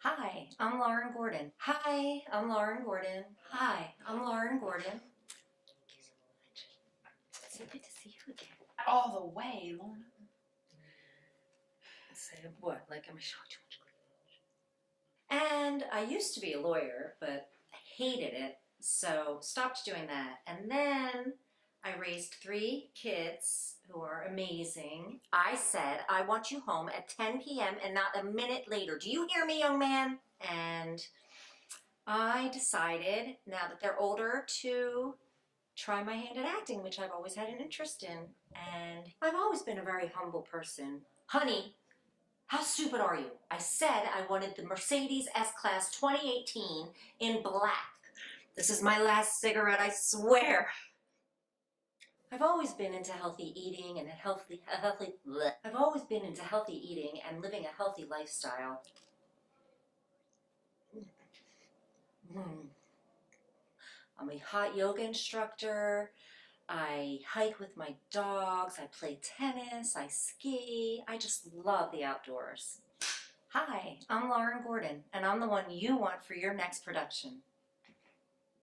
Hi, I'm Lauren Gordon. Hi, I'm Lauren Gordon. Hi, I'm Lauren Gordon. Thank you so much. It's so good to see you again. All the way, Lauren. Say what? Like, am I showing too much? And I used to be a lawyer, but I hated it, so stopped doing that. And then I raised 3 kids who are amazing. I said, I want you home at 10 p.m. and not a minute later. Do you hear me, young man? And I decided, now that they're older, to try my hand at acting, which I've always had an interest in. And I've always been a very humble person. Honey, how stupid are you? I said I wanted the Mercedes S-Class 2018 in black. This is my last cigarette, I swear. I've always been into healthy eating and I've always been into healthy eating and living a healthy lifestyle. I'm a hot yoga instructor. I hike with my dogs. I play tennis. I ski. I just love the outdoors. Hi, I'm Lauren Gordon, and I'm the one you want for your next production.